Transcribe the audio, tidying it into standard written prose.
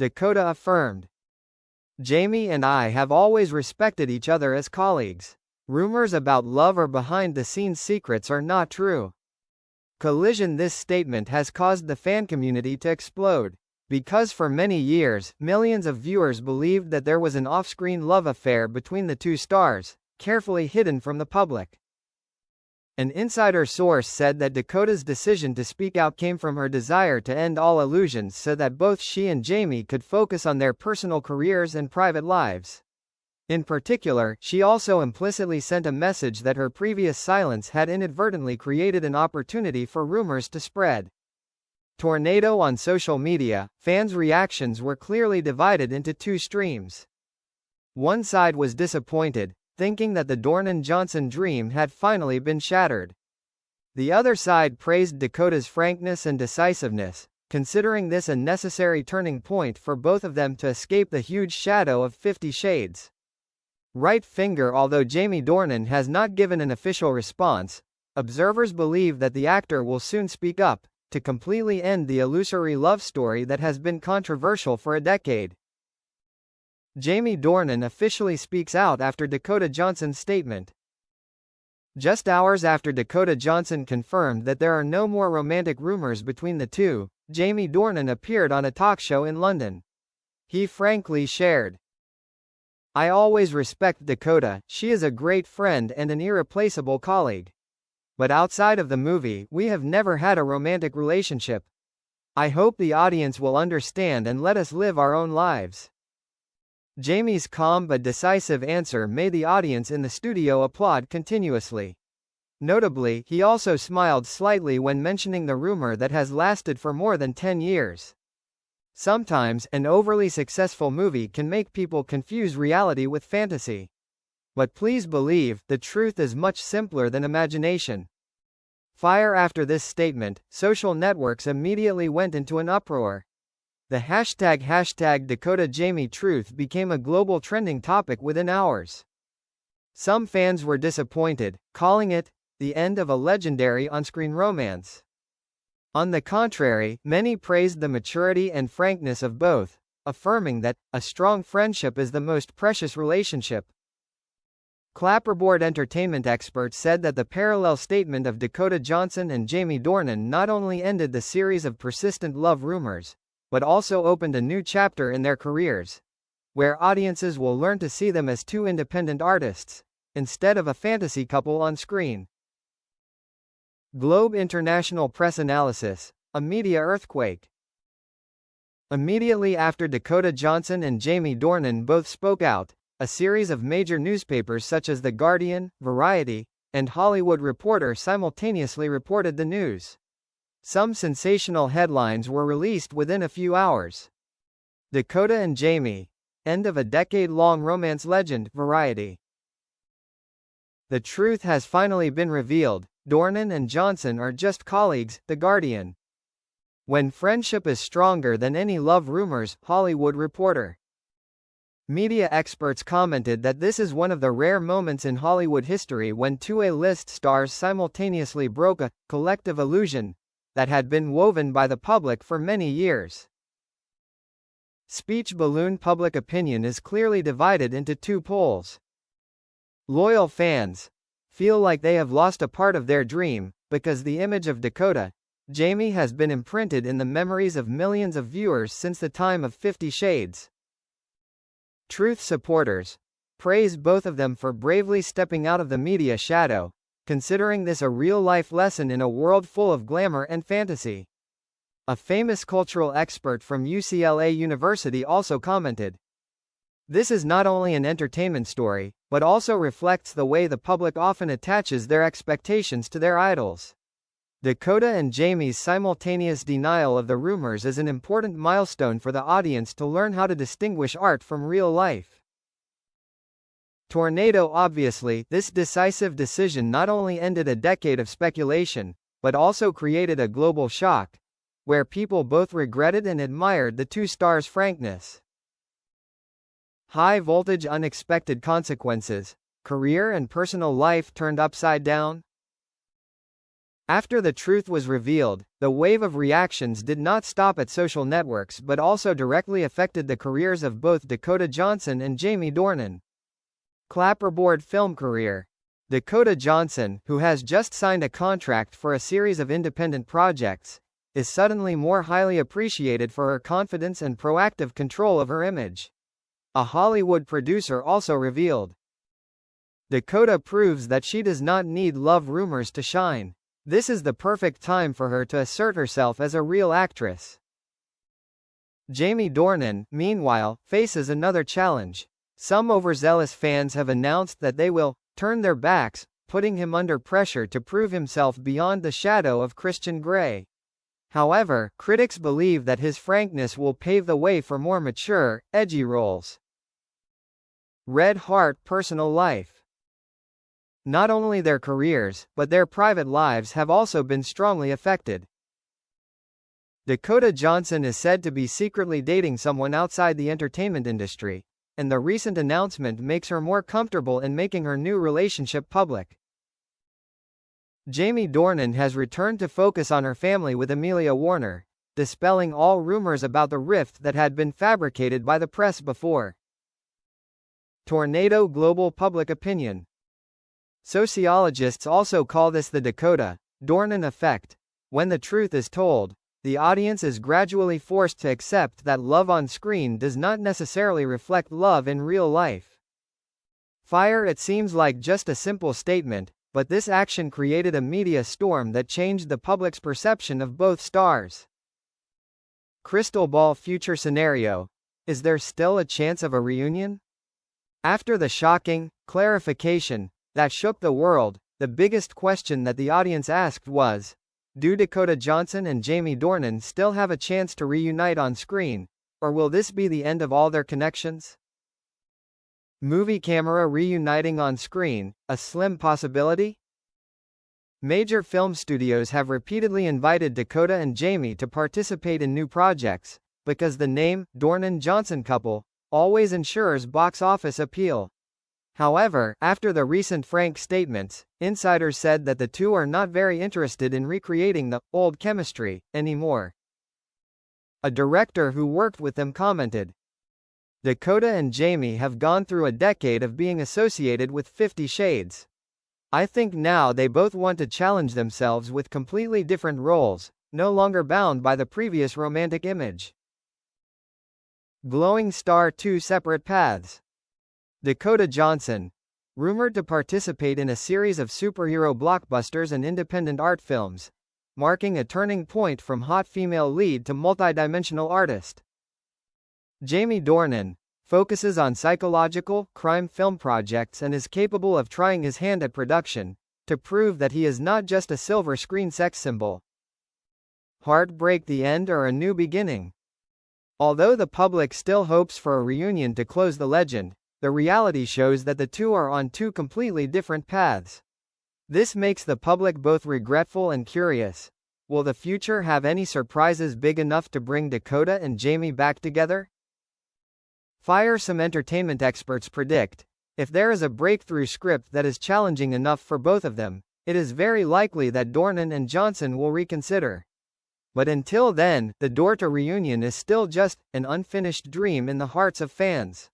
Dakota affirmed. Jamie and I have always respected each other as colleagues. Rumors about love or behind-the-scenes secrets are not true. Collision. This statement has caused the fan community to explode, because for many years, millions of viewers believed that there was an off-screen love affair between the two stars, carefully hidden from the public. An insider source said that Dakota's decision to speak out came from her desire to end all illusions so that both she and Jamie could focus on their personal careers and private lives. In particular, she also implicitly sent a message that her previous silence had inadvertently created an opportunity for rumors to spread. Tornado. On social media, fans' reactions were clearly divided into two streams. One side was disappointed, thinking that the Dornan-Johnson dream had finally been shattered. The other side praised Dakota's frankness and decisiveness, considering this a necessary turning point for both of them to escape the huge shadow of 50 Shades. Right finger. Although Jamie Dornan has not given an official response, observers believe that the actor will soon speak up, to completely end the illusory love story that has been controversial for a decade. Jamie Dornan officially speaks out after Dakota Johnson's statement. Just hours after Dakota Johnson confirmed that there are no more romantic rumors between the two, Jamie Dornan appeared on a talk show in London. He frankly shared, "I always respect Dakota, she is a great friend and an irreplaceable colleague. But outside of the movie, we have never had a romantic relationship. I hope the audience will understand and let us live our own lives." Jamie's calm but decisive answer made the audience in the studio applaud continuously. Notably, he also smiled slightly when mentioning the rumor that has lasted for more than 10 years. Sometimes, an overly successful movie can make people confuse reality with fantasy. But please believe, the truth is much simpler than imagination. Fire. After this statement, social networks immediately went into an uproar. The hashtag Dakota Jamie truth became a global trending topic within hours. Some fans were disappointed, calling it the end of a legendary on-screen romance. On the contrary, many praised the maturity and frankness of both, affirming that a strong friendship is the most precious relationship. Clapperboard entertainment experts said that the parallel statement of Dakota Johnson and Jamie Dornan not only ended the series of persistent love rumors, but also opened a new chapter in their careers, where audiences will learn to see them as two independent artists, instead of a fantasy couple on screen. Globe International Press Analysis: a media earthquake. Immediately after Dakota Johnson and Jamie Dornan both spoke out, a series of major newspapers such as The Guardian, Variety, and Hollywood Reporter simultaneously reported the news. Some sensational headlines were released within a few hours. Dakota and Jamie: end of a decade-long romance legend, Variety. The truth has finally been revealed, Dornan and Johnson are just colleagues, The Guardian. When friendship is stronger than any love rumors, Hollywood Reporter. Media experts commented that this is one of the rare moments in Hollywood history when two A-list stars simultaneously broke a collective illusion that had been woven by the public for many years. Speech balloon. Public opinion is clearly divided into two poles. Loyal fans feel like they have lost a part of their dream, because the image of Dakota, Jamie has been imprinted in the memories of millions of viewers since the time of 50 Shades. Truth supporters praise both of them for bravely stepping out of the media shadow, considering this a real-life lesson in a world full of glamour and fantasy. A famous cultural expert from UCLA University also commented, "This is not only an entertainment story, but also reflects the way the public often attaches their expectations to their idols." Dakota and Jamie's simultaneous denial of the rumors is an important milestone for the audience to learn how to distinguish art from real life. Tornado. Obviously, this decisive decision not only ended a decade of speculation, but also created a global shock, where people both regretted and admired the two stars' frankness. High voltage. Unexpected consequences. Career and personal life turned upside down. After the truth was revealed, the wave of reactions did not stop at social networks but also directly affected the careers of both Dakota Johnson and Jamie Dornan. Clapperboard film career. Dakota Johnson, who has just signed a contract for a series of independent projects, is suddenly more highly appreciated for her confidence and proactive control of her image. A Hollywood producer also revealed. Dakota proves that she does not need love rumors to shine. This is the perfect time for her to assert herself as a real actress. Jamie Dornan, meanwhile, faces another challenge. Some overzealous fans have announced that they will turn their backs, putting him under pressure to prove himself beyond the shadow of Christian Grey. However, critics believe that his frankness will pave the way for more mature, edgy roles. Red Heart personal life. Not only their careers, but their private lives have also been strongly affected. Dakota Johnson is said to be secretly dating someone outside the entertainment industry, and the recent announcement makes her more comfortable in making her new relationship public. Jamie Dornan has returned to focus on her family with Amelia Warner, dispelling all rumors about the rift that had been fabricated by the press before. Tornado global public opinion. Sociologists also call this the Dakota-Dornan effect. When the truth is told, the audience is gradually forced to accept that love on screen does not necessarily reflect love in real life. Fire. It seems like just a simple statement, but this action created a media storm that changed the public's perception of both stars. Crystal ball future scenario. Is there still a chance of a reunion? After the shocking clarification that shook the world, the biggest question that the audience asked was, do Dakota Johnson and Jamie Dornan still have a chance to reunite on screen, or will this be the end of all their connections? Movie camera reuniting on screen, a slim possibility? Major film studios have repeatedly invited Dakota and Jamie to participate in new projects, because the name, Dornan-Johnson couple, always ensures box office appeal. However, after the recent frank statements, insiders said that the two are not very interested in recreating the old chemistry anymore. A director who worked with them commented, Dakota and Jamie have gone through a decade of being associated with 50 Shades. I think now they both want to challenge themselves with completely different roles, no longer bound by the previous romantic image. Glowing star. Two separate paths. Dakota Johnson, rumored to participate in a series of superhero blockbusters and independent art films, marking a turning point from hot female lead to multidimensional artist. Jamie Dornan focuses on psychological, crime film projects and is capable of trying his hand at production, to prove that he is not just a silver screen sex symbol. Heartbreak. The end or a new beginning? Although the public still hopes for a reunion to close the legend, the reality shows that the two are on two completely different paths. This makes the public both regretful and curious. Will the future have any surprises big enough to bring Dakota and Jamie back together? Fire. Some entertainment experts predict, if there is a breakthrough script that is challenging enough for both of them, it is very likely that Dornan and Johnson will reconsider. But until then, the door to reunion is still just an unfinished dream in the hearts of fans.